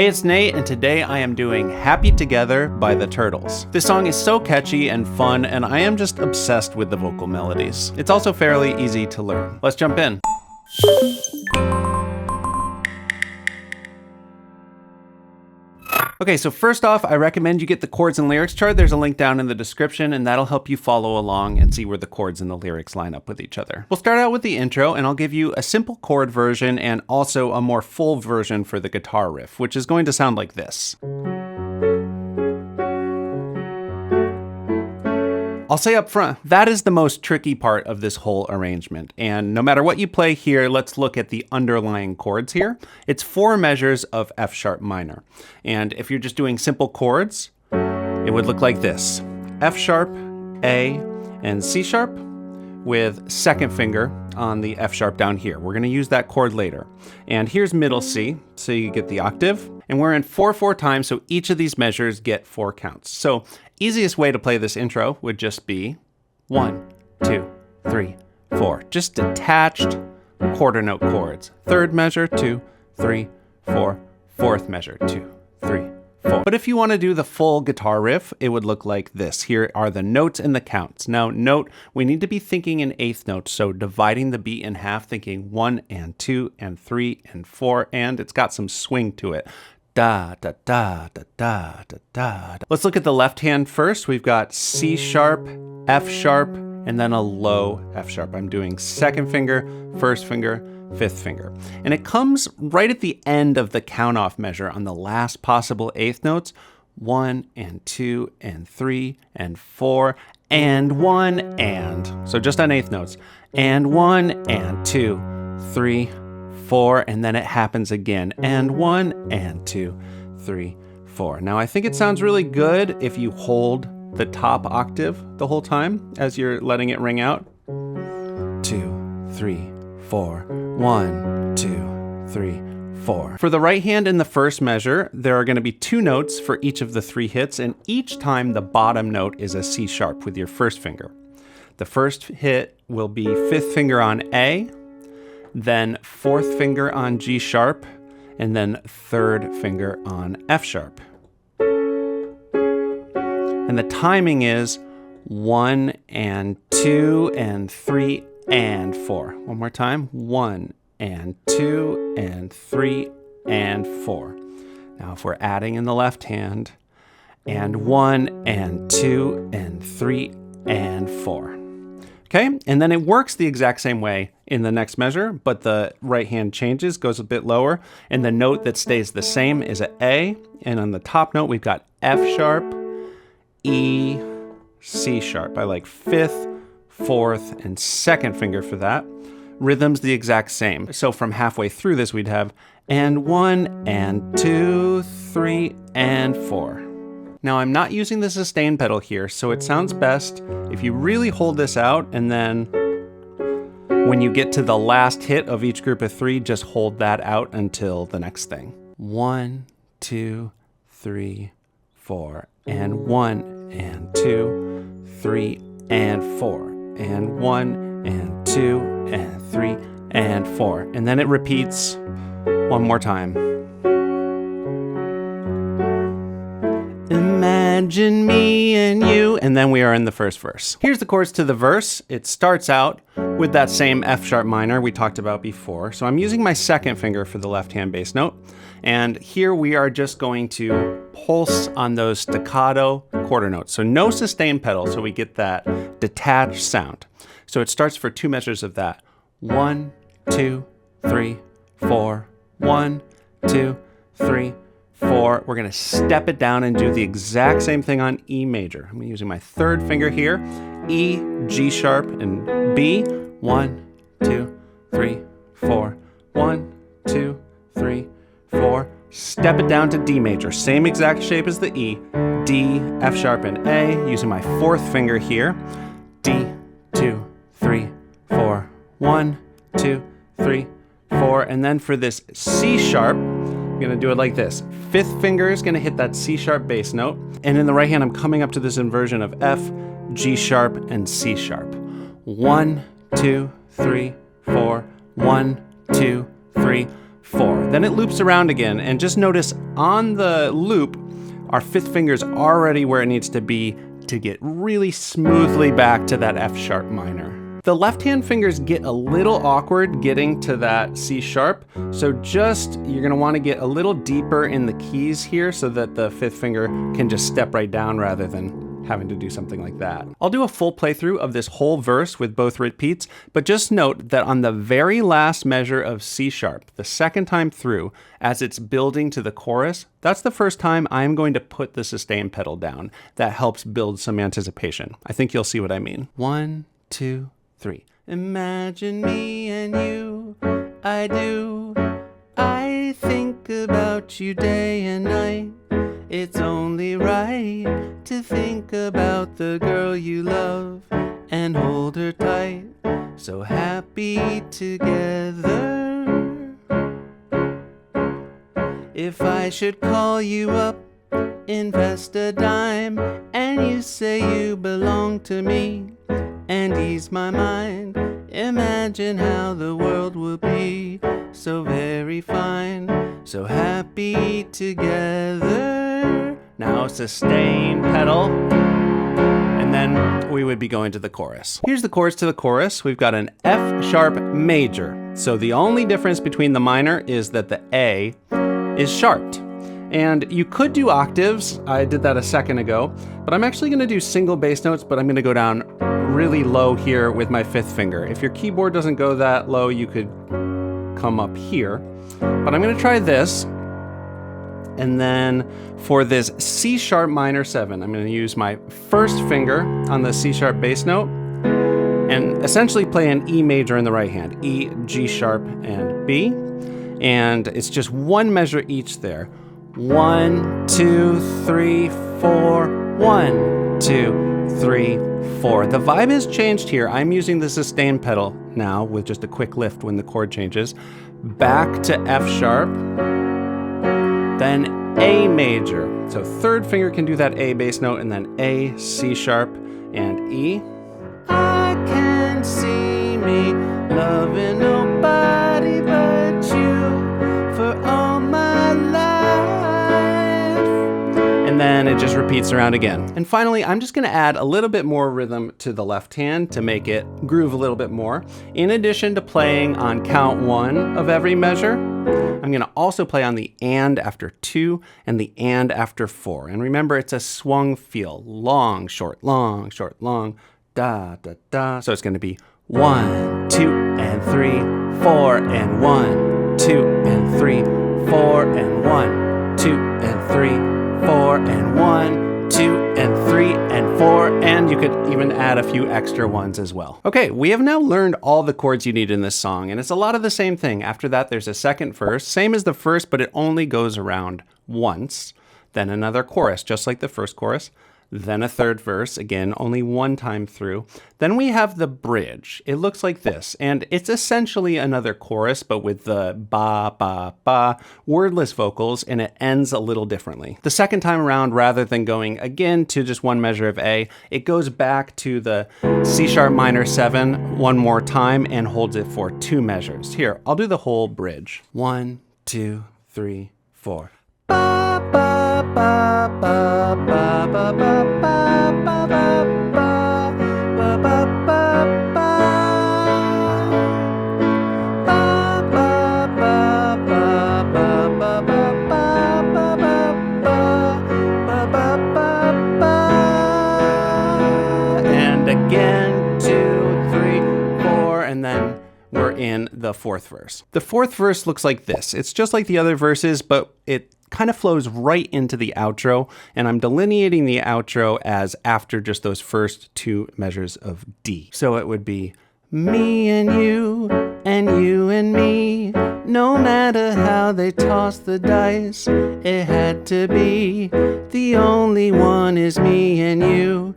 Hey, it's Nate, and today I am doing Happy Together by the Turtles. This song is so catchy and fun, and I am just obsessed with the vocal melodies. It's also fairly easy to learn. Let's jump in. Okay, so first off, I recommend you get the chords and lyrics chart. There's a link down in the description, and that'll help you follow along and see where the chords and the lyrics line up with each other. We'll start out with the intro, and I'll give you a simple chord version and also a more full version for the guitar riff, which is going to sound like this. I'll say up front, that is the most tricky part of this whole arrangement. And no matter what you play here, let's look at the underlying chords here. It's 4 measures of F sharp minor. And if you're just doing simple chords, it would look like this. F sharp, A, and C sharp with second finger on the F sharp down here. We're gonna use that chord later. And here's middle C, so you get the octave. And we're in 4/4 time, so each of these measures get 4 counts. So easiest way to play this intro would just be 1, 2, 3, 4. Just detached quarter note chords. Third measure, 2, 3, 4. Fourth measure, 2, 3, 4. But if you want to do the full guitar riff, it would look like this. Here are the notes and the counts. Now note, we need to be thinking in eighth notes, so dividing the beat in half, thinking 1 and 2 and 3 and 4, and it's got some swing to it. Da, da, da, da, da, da, da. Let's look at the left hand first. We've got C sharp, F sharp, and then a low F sharp. I'm doing second finger, first finger, fifth finger. And it comes right at the end of the count off measure on the last possible eighth notes. 1 and 2 and 3 and 4 and 1 and. So just on eighth notes. And 1 and 2, 3, 4, and then it happens again, and 1 and 2, 3, 4. Now I think it sounds really good if you hold the top octave the whole time as you're letting it ring out. 2, 3, 4, 1, 2, 3, 4. For the right hand in the first measure, there are going to be 2 notes for each of the 3 hits, and each time the bottom note is a C sharp with your first finger. The first hit will be fifth finger on A, then fourth finger on G sharp, and then third finger on F sharp. And the timing is 1 and 2 and 3 and 4. One more time. 1 and 2 and 3 and 4. Now if we're adding in the left hand, and 1 and 2 and 3 and 4. Okay, and then it works the exact same way in the next measure, but the right hand changes, goes a bit lower, and the note that stays the same is an A, and on the top note we've got F sharp, E, C sharp. I like fifth, fourth, and second finger for that. Rhythm's the exact same. So from halfway through this we'd have and 1 and 2, 3, and 4. Now I'm not using the sustain pedal here, so it sounds best if you really hold this out, and then when you get to the last hit of each group of 3, just hold that out until the next thing. 1, 2, 3, 4, and 1 and 2, 3, and 4, and 1 and 2 and 3 and 4, and then it repeats one more time. Imagine me and you, and then we are in the first verse. Here's the chords to the verse. It starts out with that same F sharp minor we talked about before. So I'm using my second finger for the left hand bass note. And here we are just going to pulse on those staccato quarter notes. So no sustain pedal, so we get that detached sound. So it starts for 2 measures of that. 1, 2, 3, 4, 1, 2, 3, 4. We're gonna step it down and do the exact same thing on E major. I'm using my third finger here, E, G sharp, and B. 1, 2, 3, 4. 1, 2, 3, 4. Step it down to D major. Same exact shape as the E. D, F sharp, and A. Using my fourth finger here. D, 2, 3, 4. 1, 2, 3, 4. And then for this C sharp, I'm gonna do it like this. Fifth finger is gonna hit that C sharp bass note. And in the right hand, I'm coming up to this inversion of F, G sharp, and C sharp. 1, 2, 3, 4. 1, 2, 3, 4. Then it loops around again, and just notice on the loop, our 5th finger's already where it needs to be to get really smoothly back to that F sharp minor. The left-hand fingers get a little awkward getting to that C sharp, so you're gonna wanna get a little deeper in the keys here so that the 5th finger can just step right down rather than having to do something like that. I'll do a full playthrough of this whole verse with both repeats, but just note that on the very last measure of C sharp, the second time through, as it's building to the chorus, that's the first time I'm going to put the sustain pedal down. That helps build some anticipation. I think you'll see what I mean. 1, 2, 3. Imagine me and you, I do. I think about you day and night. It's only right to think about the girl you love and hold her tight. So happy together. If I should call you up, invest a dime, and you say you belong to me, and ease my mind, imagine how the world will be so very fine, so happy together. Now sustain pedal, and then we would be going to the chorus. Here's the chords to the chorus. We've got an F sharp major. So the only difference between the minor is that the A is sharped. And you could do octaves. I did that a second ago, but I'm actually gonna do single bass notes, but I'm gonna go down really low here with my 5th finger. If your keyboard doesn't go that low, you could come up here, but I'm gonna try this. And then for this C sharp minor 7, I'm gonna use my 1st finger on the C sharp bass note and essentially play an E major in the right hand, E, G sharp, and B. And it's just one measure each there. 1, 2, 3, 4, 1, 2, 3, 4. The vibe has changed here. I'm using the sustain pedal now with just a quick lift when the chord changes. Back to F sharp, then A major. So 3rd finger can do that A bass note, and then A, C sharp, and E. I can see me loving nobody but you for all my life. And then it just repeats around again. And finally, I'm just gonna add a little bit more rhythm to the left hand to make it groove a little bit more. In addition to playing on count 1 of every measure, I'm gonna also play on the and after 2 and the and after 4. And remember, it's a swung feel. Long, short, long, da, da, da. So it's gonna be 1, 2, and 3, 4, and 1, 2, and 3, 4, and 1, 2, and 3, 4, and 1, 2, and 3, and 4, and you could even add a few extra ones as well. Okay, we have now learned all the chords you need in this song, and it's a lot of the same thing. After that, there's a second verse, same as the first, but it only goes around once. Then another chorus, just like the first chorus. Then a 3rd verse, again, only one time through. Then we have the bridge. It looks like this, and it's essentially another chorus, but with the ba, ba, ba, wordless vocals, and it ends a little differently. The second time around, rather than going again to just one measure of A, it goes back to the C sharp minor 7 one more time and holds it for 2 measures. Here, I'll do the whole bridge. 1, 2, 3, 4. Ba, ba, ba, ba, ba, ba, ba, ba, ba, ba, ba, ba, ba, ba, ba. Ba, ba, ba, ba, ba, ba, ba, ba, ba, ba, ba, ba, ba. And again, 2, 3, 4, and then we're in the 4th verse. The 4th verse looks like this. It's just like the other verses, but it kind of flows right into the outro, and I'm delineating the outro as after just those first 2 measures of D. So it would be me and you and me, no matter how they toss the dice, it had to be. The only one is me and you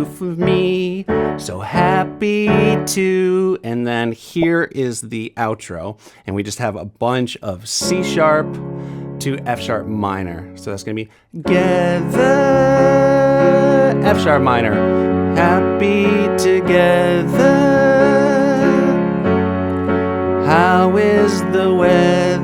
for me, so happy to. And then here is the outro, and we just have a bunch of C sharp to F sharp minor. So that's gonna be together, F sharp minor, happy together. How is the weather?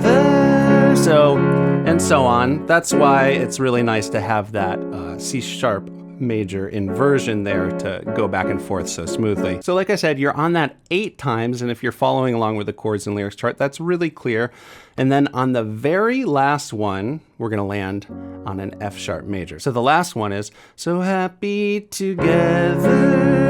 So, and so on. That's why it's really nice to have that C sharp major inversion there to go back and forth so smoothly. So like I said, you're on that 8 times, and if you're following along with the chords and lyrics chart, that's really clear. And then on the very last one, we're gonna land on an F sharp major. So the last one is, so happy together.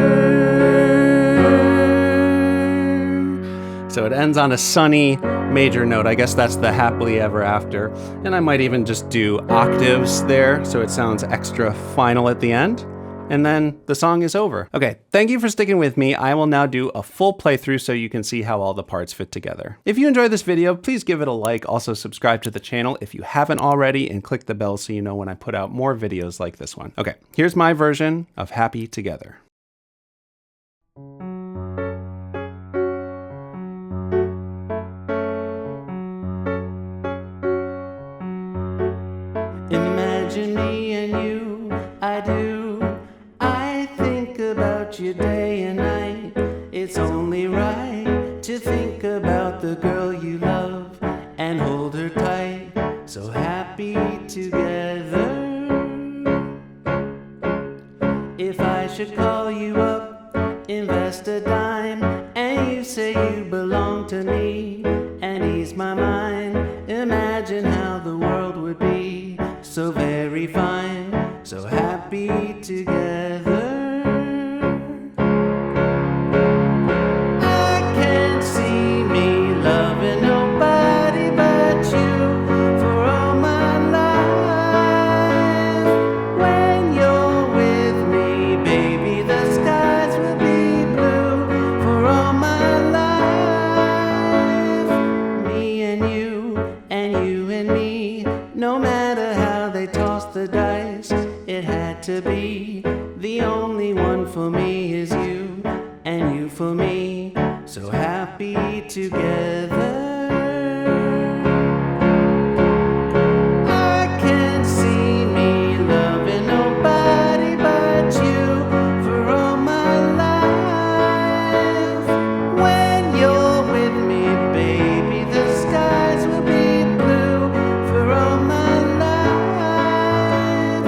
So it ends on a sunny major note. I guess that's the happily ever after. And I might even just do octaves there so it sounds extra final at the end. And then the song is over. Okay, thank you for sticking with me. I will now do a full playthrough so you can see how all the parts fit together. If you enjoyed this video, please give it a like. Also subscribe to the channel if you haven't already, and click the bell so you know when I put out more videos like this one. Okay, here's my version of Happy Together. Imagine me and you, I do. I think about you day and night. It's only right to think about the girl you love and hold her tight. So happy together. If I should call you up, invest a dime, and you say you belong to me and ease my mind, imagine how the world would be so very fine, so happy together. I can't see me loving nobody but you for all my life. When you're with me, baby, the skies will be blue for all my life. Me and you and me, no matter how they tossed the dice, it had to be. The only one for me is you, and you for me, so happy together. I can't see me loving nobody but you for all my life. When you're with me, baby, the skies will be blue for all my life.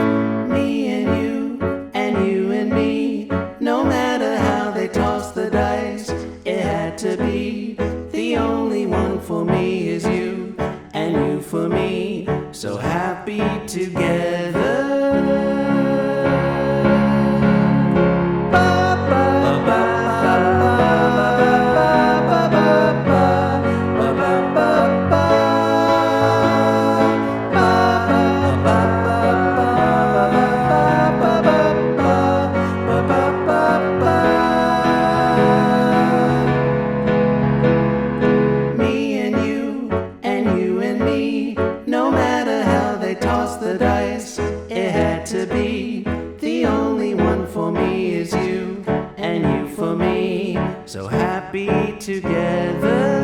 Me and you and me, no matter how they toss the dice, it had to be. The only one for me is you, and you for me, so happy together. The dice, it had to be. The only one for me is you, and you for me, so happy together.